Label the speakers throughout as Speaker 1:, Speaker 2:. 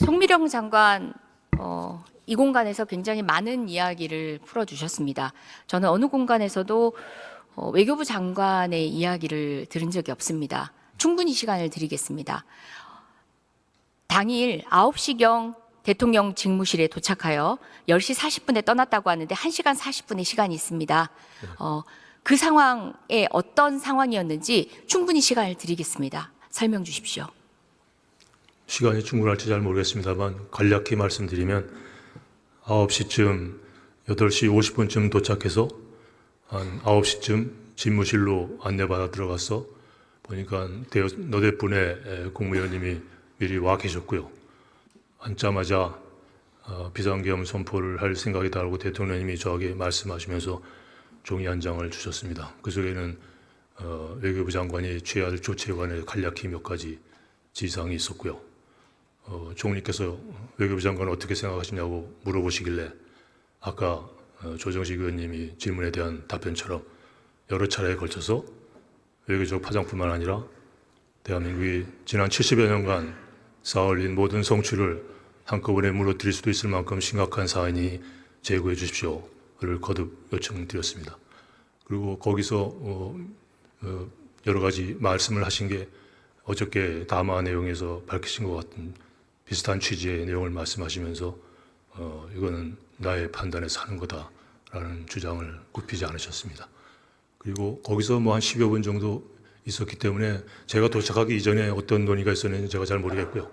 Speaker 1: 송미령 장관 이 공간에서 굉장히 많은 이야기를 풀어주셨습니다. 저는 어느 공간에서도 외교부 장관의 이야기를 들은 적이 없습니다. 충분히 시간을 드리겠습니다. 당일 9시경 대통령 직무실에 도착하여 10시 40분에 떠났다고 하는데 1시간 40분의 시간이 있습니다. 그 상황에 어떤 상황이었는지 충분히 시간을 드리겠습니다. 설명 주십시오.
Speaker 2: 시간이 충분할지 잘 모르겠습니다만 간략히 말씀드리면 9시쯤 8시 50분쯤 도착해서 한 9시쯤 집무실로 안내받아 들어가서 보니까 너댓 분의 국무위원님이 미리 와 계셨고요. 앉자마자 비상계엄 선포를 할 생각이다라고 대통령님이 저에게 말씀하시면서 종이 한 장을 주셨습니다. 그 속에는 외교부 장관이 취해야 할 조치에 관해 간략히 몇 가지 지시사항이 있었고요. 총리께서 외교부 장관은 어떻게 생각하시냐고 물어보시길래 아까 조정식 의원님이 질문에 대한 답변처럼 여러 차례에 걸쳐서 외교적 파장뿐만 아니라 대한민국이 지난 70여 년간 쌓아올린 모든 성취를 한꺼번에 무너뜨릴 수도 있을 만큼 심각한 사안이니 제고해 주십시오를 거듭 요청드렸습니다. 그리고 거기서 여러 가지 말씀을 하신 게 어저께 담화 내용에서 밝히신 것 같은 비슷한 취지의 내용을 말씀하시면서 이거는 나의 판단에서 하는 거다라는 주장을 굽히지 않으셨습니다. 그리고 거기서 뭐 한 10여 분 정도 있었기 때문에 제가 도착하기 이전에 어떤 논의가 있었는지 제가 잘 모르겠고요.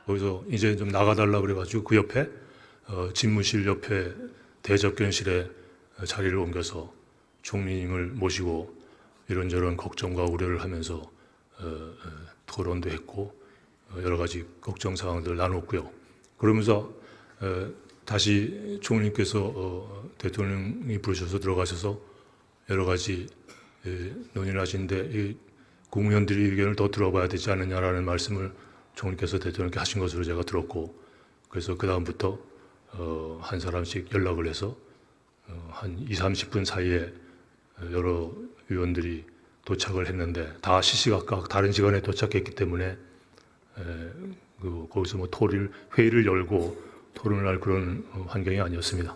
Speaker 2: 거기서 이제 좀 나가달라 그래가지고 그 옆에 집무실 옆에 대접견실에 자리를 옮겨서 총리님을 모시고 이런저런 걱정과 우려를 하면서 토론도 했고 여러 가지 걱정 사항들을 나눴고요. 그러면서 다시 총리님께서 대통령이 부르셔서 들어가셔서 여러 가지 논의를 하시는데 국무위원들이 의견을 더 들어봐야 되지 않느냐라는 말씀을 총리께서 대통령께 하신 것으로 제가 들었고, 그래서 그 다음부터 한 사람씩 연락을 해서 한 20, 30분 사이에 여러 위원들이 도착을 했는데 다 시시각각 다른 시간에 도착했기 때문에 거기서 뭐 회의를 열고 토론을 할 그런 환경이 아니었습니다.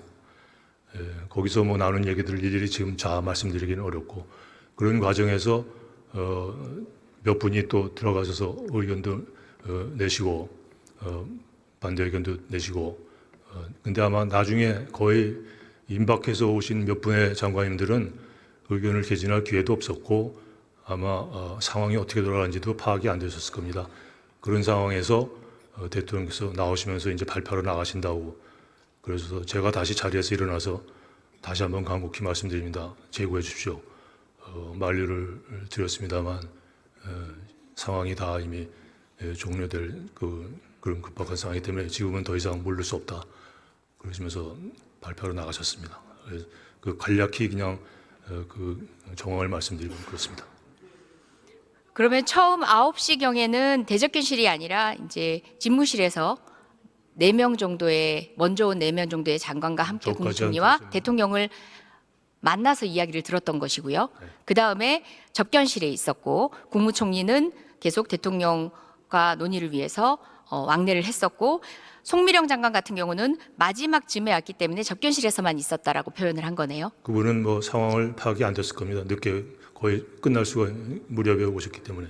Speaker 2: 거기서 뭐 나눈 얘기들을 일일이 지금 다 말씀드리기는 어렵고, 그런 과정에서 몇 분이 또 들어가셔서 의견도 내시고 반대 의견도 내시고, 근데 아마 나중에 거의 임박해서 오신 몇 분의 장관님들은 의견을 개진할 기회도 없었고 아마 상황이 어떻게 돌아가는지도 파악이 안 되셨을 겁니다. 그런 상황에서 대통령께서 나오시면서 이제 발표로 나가신다고 그래서 제가 다시 자리에서 일어나서 다시 한번 간곡히 말씀드립니다. 제고해 주십시오. 만류를 드렸습니다만 상황이 다 이미 종료될 그런 급박한 상황이기 때문에 지금은 더 이상 물를 수 없다. 그러시면서 발표로 나가셨습니다. 그래서 간략히 그냥 그 정황을 말씀드리고 그렇습니다.
Speaker 1: 그러면 처음 9시경에는 대접견실이 아니라 이제 집무실에서 4명 정도의 먼저 온 4명 정도의 장관과 함께 국무총리와 대통령을 만나서 이야기를 들었던 것이고요.
Speaker 2: 네.
Speaker 1: 그 다음에 접견실에 있었고 국무총리는 계속 대통령과 논의를 위해서 왕래를 했었고, 송미령 장관 같은 경우는 마지막쯤에 왔기 때문에 접견실에서만 있었다라고 표현을 한 거네요.
Speaker 2: 그분은 뭐 상황을 파악이 안 됐을 겁니다. 늦게 거의 끝날 수가 무렵에 오셨기 때문에.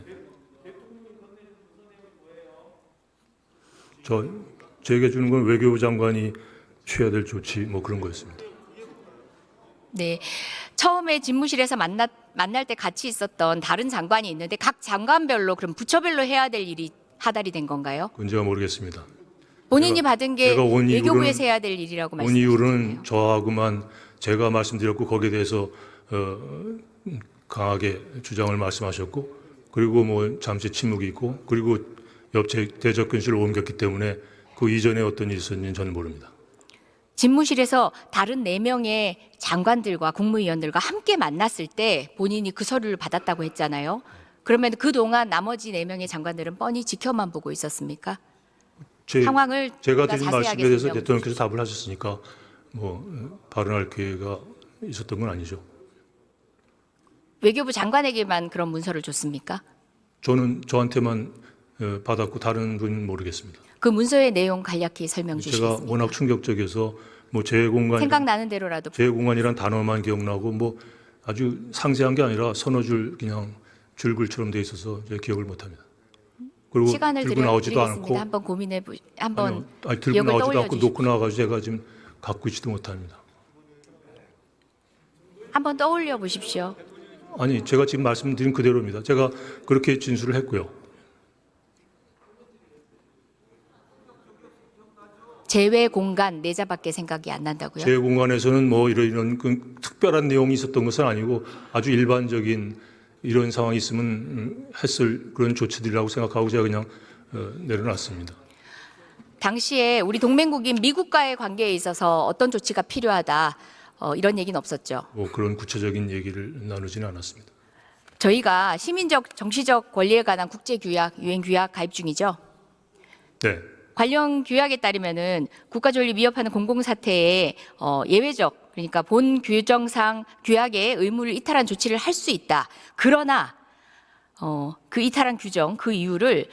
Speaker 2: 제게 주는 건 외교부 장관이 취해야 될 조치 뭐 그런 거였습니다.
Speaker 1: 네, 처음에 집무실에서 만날 때 같이 있었던 다른 장관이 있는데 각 장관별로 그럼 부처별로 해야 될 일이 하달이 된 건가요?
Speaker 2: 그건 제가 모르겠습니다.
Speaker 1: 본인이 받은 게
Speaker 2: 제가 온
Speaker 1: 외교부에서 해야 될 일이라고
Speaker 2: 온 이유는
Speaker 1: 말씀하셨잖아요.
Speaker 2: 저하고만 제가 말씀드렸고 거기에 대해서 강하게 주장을 말씀하셨고, 그리고 뭐 잠시 침묵이 있고, 그리고 옆 대접견실로 옮겼기 때문에 그 이전에 어떤 일이 있었는지는 저는 모릅니다.
Speaker 1: 집무실에서 다른 4명의 장관들과 국무위원들과 함께 만났을 때 본인이 그 서류를 받았다고 했잖아요. 그러면 그동안 나머지 4명의 장관들은 뻔히 지켜만 보고 있었습니까? 상황을
Speaker 2: 제가
Speaker 1: 우리가
Speaker 2: 드린
Speaker 1: 자세하게
Speaker 2: 말씀에 대해서
Speaker 1: 설명
Speaker 2: 대통령께서 답을 하셨으니까 뭐 발언할 기회가 있었던 건 아니죠.
Speaker 1: 외교부 장관에게만 그런 문서를 줬습니까?
Speaker 2: 저는 저한테만 받았고 다른 분은 모르겠습니다.
Speaker 1: 그 문서의 내용 간략히 설명
Speaker 2: 제가
Speaker 1: 주시겠습니까?
Speaker 2: 워낙 충격적이어서 뭐 재공간
Speaker 1: 생각나는 대로라도
Speaker 2: 재공간이란 단어만 기억나고 뭐 아주 상세한 게 아니라 서너 줄 그냥 줄글처럼 돼 있어서 제가 기억을 못합니다. 그리고
Speaker 1: 시간을
Speaker 2: 들고 나오지도
Speaker 1: 드리겠습니다.
Speaker 2: 않고
Speaker 1: 한번 고민해 보 한번
Speaker 2: 아니, 들고
Speaker 1: 기억을
Speaker 2: 나오지도
Speaker 1: 떠올려
Speaker 2: 않고
Speaker 1: 주십시오.
Speaker 2: 놓고 나와가지고 제가 지금 갖고 있지도 못합니다.
Speaker 1: 한번 떠올려 보십시오.
Speaker 2: 아니 제가 지금 말씀드린 그대로입니다. 제가 그렇게 진술을 했고요.
Speaker 1: 제외 공간 내자밖에 생각이 안 난다고요?
Speaker 2: 제 공간에서는 뭐 이런 그 특별한 내용이 있었던 것은 아니고 아주 일반적인 이런 상황이 있으면 했을 그런 조치들이라고 생각하고 제가 그냥 내려놨습니다.
Speaker 1: 당시에 우리 동맹국인 미국과의 관계에 있어서 어떤 조치가 필요하다 이런 얘기는 없었죠.
Speaker 2: 뭐 그런 구체적인 얘기를 나누지는 않았습니다.
Speaker 1: 저희가 시민적 정치적 권리에 관한 국제 규약 유엔 규약 가입 중이죠.
Speaker 2: 네,
Speaker 1: 관련 규약에 따르면은 국가 존립 위협하는 공공 사태에 예외적 그러니까 본 규정상 규약의 의무를 이탈한 조치를 할 수 있다. 그러나 그 이탈한 규정 그 이유를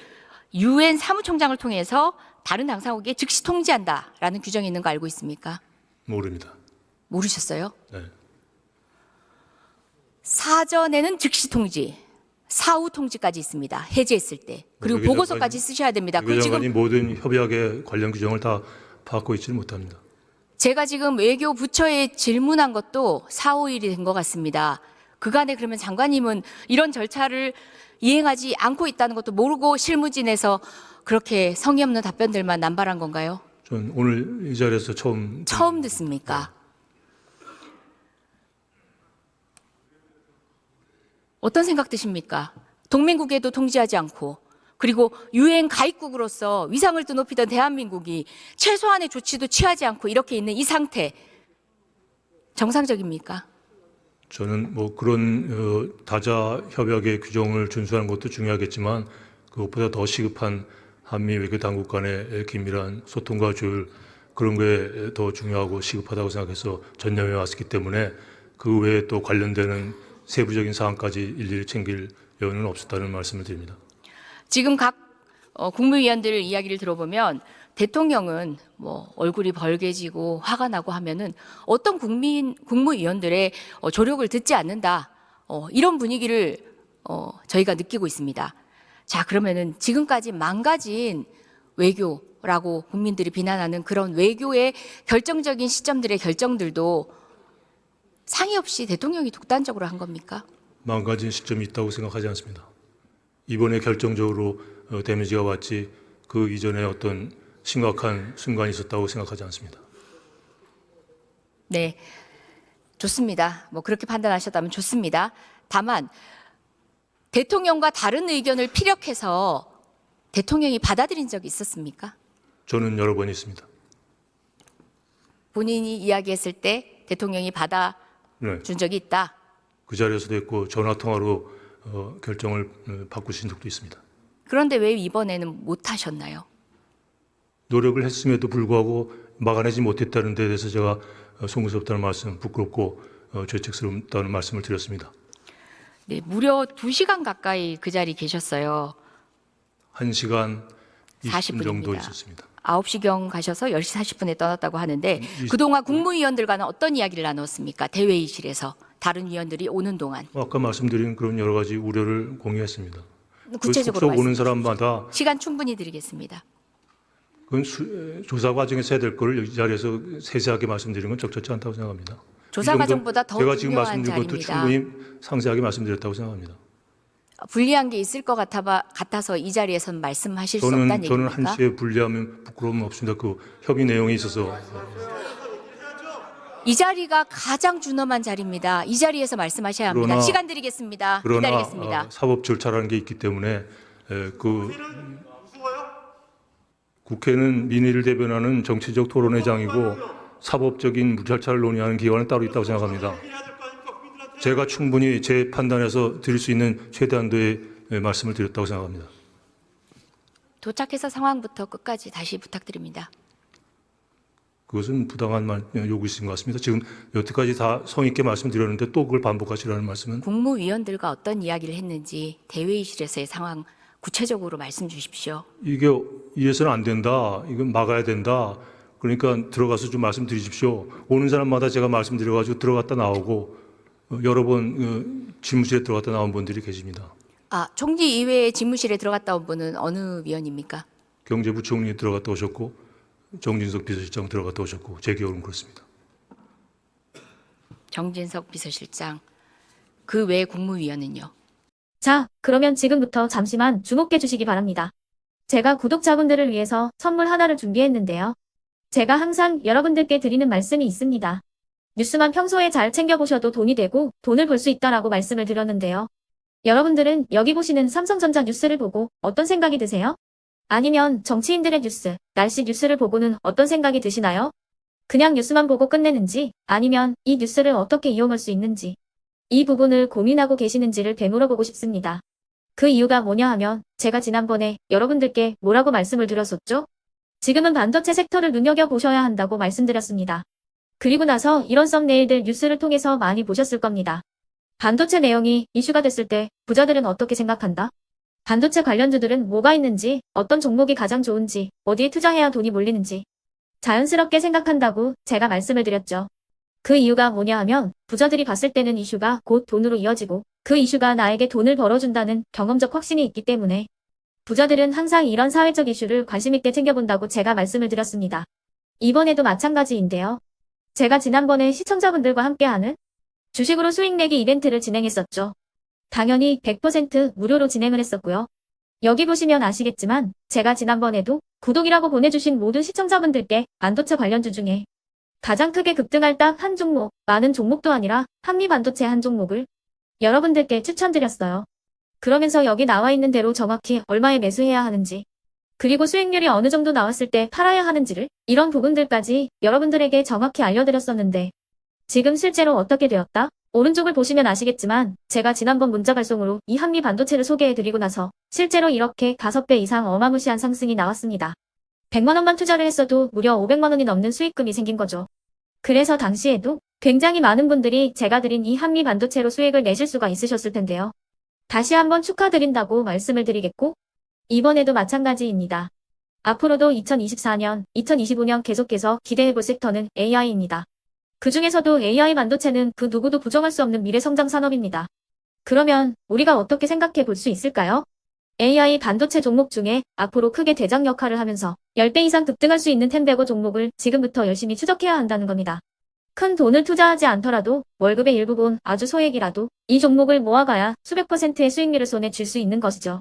Speaker 1: 유엔 사무총장을 통해서 다른 당사국에 즉시 통지한다라는 규정이 있는 거 알고 있습니까?
Speaker 2: 모릅니다.
Speaker 1: 모르셨어요?
Speaker 2: 네.
Speaker 1: 사전에는 즉시 통지, 사후 통지까지 있습니다. 해제했을 때. 그리고
Speaker 2: 외교장관이-
Speaker 1: 보고서까지 쓰셔야 됩니다. 그
Speaker 2: 외교장관이
Speaker 1: 지금
Speaker 2: 모든 협약의 관련 규정을 다 받고 있지는 못합니다.
Speaker 1: 제가 지금 외교 부처에 질문한 것도 4, 5일이 된 것 같습니다. 그간에 그러면 장관님은 이런 절차를 이행하지 않고 있다는 것도 모르고 실무진에서 그렇게 성의 없는 답변들만 남발한 건가요?
Speaker 2: 전 오늘 이 자리에서
Speaker 1: 처음 듣습니까? 어떤 생각 드십니까? 동맹국에도 통지하지 않고 그리고 유엔 가입국으로서 위상을 드높이던 대한민국이 최소한의 조치도 취하지 않고 이렇게 있는 이 상태 정상적입니까?
Speaker 2: 저는 뭐 그런 다자 협약의 규정을 준수하는 것도 중요하겠지만 그것보다 더 시급한 한미 외교 당국 간의 긴밀한 소통과 조율 그런 게 더 중요하고 시급하다고 생각해서 전념해 왔기 때문에 그 외에 또 관련되는 세부적인 사항까지 일일이 챙길 여유는 없었다는 말씀을 드립니다.
Speaker 1: 지금 각 국무위원들 이야기를 들어보면 대통령은 뭐 얼굴이 벌개지고 화가 나고 하면은 어떤 국무위원들의 조력을 듣지 않는다 이런 분위기를 저희가 느끼고 있습니다. 자 그러면은 지금까지 망가진 외교라고 국민들이 비난하는 그런 외교의 결정적인 시점들의 결정들도 상의 없이 대통령이 독단적으로 한 겁니까?
Speaker 2: 망가진 시점이 있다고 생각하지 않습니다. 이번에 결정적으로 데미지가 왔지 그 이전에 어떤 심각한 순간이 있었다고 생각하지 않습니다.
Speaker 1: 네, 좋습니다. 뭐 그렇게 판단하셨다면 좋습니다. 다만 대통령과 다른 의견을 피력해서 대통령이 받아들인 적이 있었습니까?
Speaker 2: 저는 여러 번 있습니다.
Speaker 1: 본인이 이야기했을 때 대통령이 받아준
Speaker 2: 네,
Speaker 1: 적이 있다.
Speaker 2: 그 자리에서도 있고 전화 통화로 결정을 바꾸신 적도 있습니다.
Speaker 1: 그런데 왜 이번에는 못 하셨나요?
Speaker 2: 노력을 했음에도 불구하고 막아내지 못했다는 데 대해서 제가 송구스럽다는 말씀, 부끄럽고 죄책스럽다는 말씀을 드렸습니다.
Speaker 1: 네, 무려 2시간 가까이 그 자리에 계셨어요.
Speaker 2: 1시간 20분
Speaker 1: 40분
Speaker 2: 정도
Speaker 1: 입니다.
Speaker 2: 있었습니다.
Speaker 1: 9시경 가셔서 10시 40분에 떠났다고 하는데 그동안 국무위원들과는 어떤 이야기를 나눴습니까? 대회의실에서 다른 위원들이 오는 동안.
Speaker 2: 아까 말씀드린 그런 여러 가지 우려를 공유했습니다.
Speaker 1: 구체적으로
Speaker 2: 그 속속 오는
Speaker 1: 말씀해
Speaker 2: 사람마다
Speaker 1: 시간 충분히 드리겠습니다.
Speaker 2: 그건 조사 과정에서 해야 될 거를 이 자리에서 세세하게 말씀드리는 건 적절치 않다고 생각합니다.
Speaker 1: 조사
Speaker 2: 이 정도
Speaker 1: 과정보다 더
Speaker 2: 제가 지금
Speaker 1: 중요한
Speaker 2: 말씀드린 것도
Speaker 1: 자리입니다.
Speaker 2: 충분히 상세하게 말씀드렸다고 생각합니다.
Speaker 1: 불리한 게 있을 것 같아서 이 자리에서는 말씀하실 수 없다는
Speaker 2: 저는
Speaker 1: 얘기입니까?
Speaker 2: 한시에 불리하면 부끄러움 없습니다. 그 협의 내용에 있어서
Speaker 1: 이 자리가 가장 준엄한 자리입니다. 이 자리에서 말씀하셔야 합니다.
Speaker 2: 그러나-
Speaker 1: 시간 드리겠습니다.
Speaker 2: 그러나
Speaker 1: 기다리겠습니다.
Speaker 2: 사법 절차라는 게 있기 때문에 그 국회는 민의를 대변하는 정치적 토론회장이고 사법적인 절차를 논의하는 기관은 따로 있다고 생각합니다. 제가 충분히 제 판단에서 드릴 수 있는 최대한도의 말씀을 드렸다고 생각합니다.
Speaker 1: 도착해서 상황부터 끝까지 다시 부탁드립니다.
Speaker 2: 그것은 부당한 요구이신 것 같습니다. 지금 여태까지 다 성의 있게 말씀드렸는데 또 그걸 반복하시라는 말씀은
Speaker 1: 국무위원들과 어떤 이야기를 했는지 대회의실에서의 상황 구체적으로 말씀 주십시오.
Speaker 2: 이게 이해서는 안 된다. 이건 막아야 된다. 그러니까 들어가서 좀 말씀드리십시오. 오는 사람마다 제가 말씀드려가지고 들어갔다 나오고 여러 번 집무실에 들어갔다 나온 분들이 계십니다.
Speaker 1: 총리 이외에 집무실에 들어갔다 온 분은 어느 위원입니까?
Speaker 2: 경제부총리 들어갔다 오셨고 정진석 비서실장 들어갔다 오셨고 제 기억은 그렇습니다.
Speaker 1: 정진석 비서실장. 그 외 국무위원은요?
Speaker 3: 자, 그러면 지금부터 잠시만 주목해 주시기 바랍니다. 제가 구독자분들을 위해서 선물 하나를 준비했는데요. 제가 항상 여러분들께 드리는 말씀이 있습니다. 뉴스만 평소에 잘 챙겨보셔도 돈이 되고 돈을 벌 수 있다라고 말씀을 드렸는데요. 여러분들은 여기 보시는 삼성전자 뉴스를 보고 어떤 생각이 드세요? 아니면 정치인들의 뉴스, 날씨 뉴스를 보고는 어떤 생각이 드시나요? 그냥 뉴스만 보고 끝내는지 아니면 이 뉴스를 어떻게 이용할 수 있는지 이 부분을 고민하고 계시는지를 되물어보고 싶습니다. 그 이유가 뭐냐 하면 제가 지난번에 여러분들께 뭐라고 말씀을 드렸었죠? 지금은 반도체 섹터를 눈여겨보셔야 한다고 말씀드렸습니다. 그리고 나서 이런 썸네일들 뉴스를 통해서 많이 보셨을 겁니다. 반도체 내용이 이슈가 됐을 때 부자들은 어떻게 생각한다? 반도체 관련주들은 뭐가 있는지, 어떤 종목이 가장 좋은지, 어디에 투자해야 돈이 몰리는지 자연스럽게 생각한다고 제가 말씀을 드렸죠. 그 이유가 뭐냐 하면 부자들이 봤을 때는 이슈가 곧 돈으로 이어지고 그 이슈가 나에게 돈을 벌어준다는 경험적 확신이 있기 때문에 부자들은 항상 이런 사회적 이슈를 관심 있게 챙겨본다고 제가 말씀을 드렸습니다. 이번에도 마찬가지인데요. 제가 지난번에 시청자분들과 함께하는 주식으로 수익 내기 이벤트를 진행했었죠. 당연히 100% 무료로 진행을 했었고요. 여기 보시면 아시겠지만 제가 지난번에도 구독이라고 보내주신 모든 시청자분들께 반도체 관련주 중에 가장 크게 급등할 딱 한 종목, 많은 종목도 아니라 한미반도체 한 종목을 여러분들께 추천드렸어요. 그러면서 여기 나와 있는 대로 정확히 얼마에 매수해야 하는지, 그리고 수익률이 어느 정도 나왔을 때 팔아야 하는지를 이런 부분들까지 여러분들에게 정확히 알려드렸었는데 지금 실제로 어떻게 되었다? 오른쪽을 보시면 아시겠지만 제가 지난번 문자 발송으로 이 한미반도체를 소개해드리고 나서 실제로 이렇게 5배 이상 어마무시한 상승이 나왔습니다. 100만 원만 투자를 했어도 무려 500만 원이 넘는 수익금이 생긴 거죠. 그래서 당시에도 굉장히 많은 분들이 제가 드린 이 한미반도체로 수익을 내실 수가 있으셨을 텐데요. 다시 한번 축하드린다고 말씀을 드리겠고 이번에도 마찬가지입니다. 앞으로도 2024년, 2025년 계속해서 기대해볼 섹터는 AI입니다. 그 중에서도 AI 반도체는 그 누구도 부정할 수 없는 미래성장 산업입니다. 그러면 우리가 어떻게 생각해 볼 수 있을까요? AI 반도체 종목 중에 앞으로 크게 대장 역할을 하면서 10배 이상 급등할 수 있는 템베고 종목을 지금부터 열심히 추적해야 한다는 겁니다. 큰 돈을 투자하지 않더라도 월급의 일부분 아주 소액이라도 이 종목을 모아가야 수백 %의 수익률을 손에 쥘 수 있는 것이죠.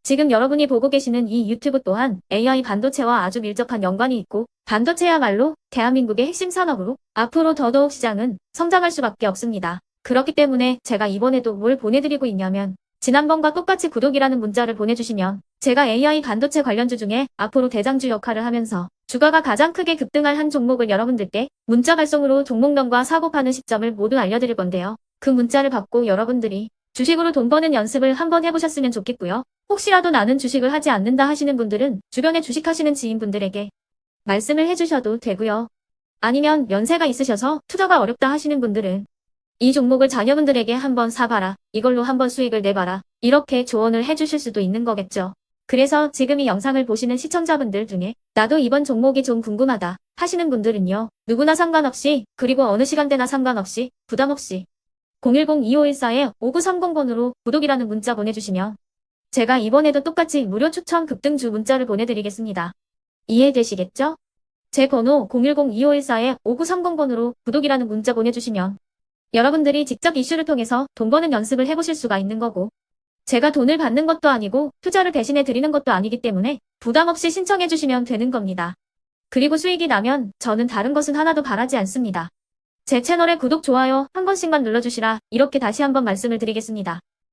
Speaker 3: 지금 여러분이 보고 계시는 이 유튜브 또한 AI 반도체와 아주 밀접한 연관이 있고 반도체야말로 대한민국의 핵심 산업으로 앞으로 더더욱 시장은 성장할 수밖에 없습니다. 그렇기 때문에 제가 이번에도 뭘 보내드리고 있냐면 지난번과 똑같이 구독이라는 문자를 보내주시면 제가 AI 반도체 관련주 중에 앞으로 대장주 역할을 하면서 주가가 가장 크게 급등할 한 종목을 여러분들께 문자 발송으로 종목명과 사고 파는 시점을 모두 알려드릴 건데요. 그 문자를 받고 여러분들이 주식으로 돈 버는 연습을 한번 해보셨으면 좋겠고요. 혹시라도 나는 주식을 하지 않는다 하시는 분들은 주변에 주식하시는 지인분들에게 말씀을 해주셔도 되고요. 아니면 연세가 있으셔서 투자가 어렵다 하시는 분들은 이 종목을 자녀분들에게 한번 사봐라. 이걸로 한번 수익을 내봐라. 이렇게 조언을 해주실 수도 있는 거겠죠. 그래서 지금 이 영상을 보시는 시청자분들 중에 나도 이번 종목이 좀 궁금하다 하시는 분들은요. 누구나 상관없이 그리고 어느 시간대나 상관없이 부담 없이 010-2514-5930번으로 구독이라는 문자 보내주시면 제가 이번에도 똑같이 무료 추천 급등주 문자를 보내드리겠습니다. 이해되시겠죠? 제 번호 010-2514-5930번으로 구독이라는 문자 보내주시면 여러분들이 직접 이슈를 통해서 돈 버는 연습을 해보실 수가 있는 거고 제가 돈을 받는 것도 아니고 투자를 대신해 드리는 것도 아니기 때문에 부담 없이 신청해 주시면 되는 겁니다. 그리고 수익이 나면 저는 다른 것은 하나도 바라지 않습니다. 제 채널에 구독, 좋아요 한 번씩만 눌러주시라 이렇게 다시 한번 말씀을 드리겠습니다.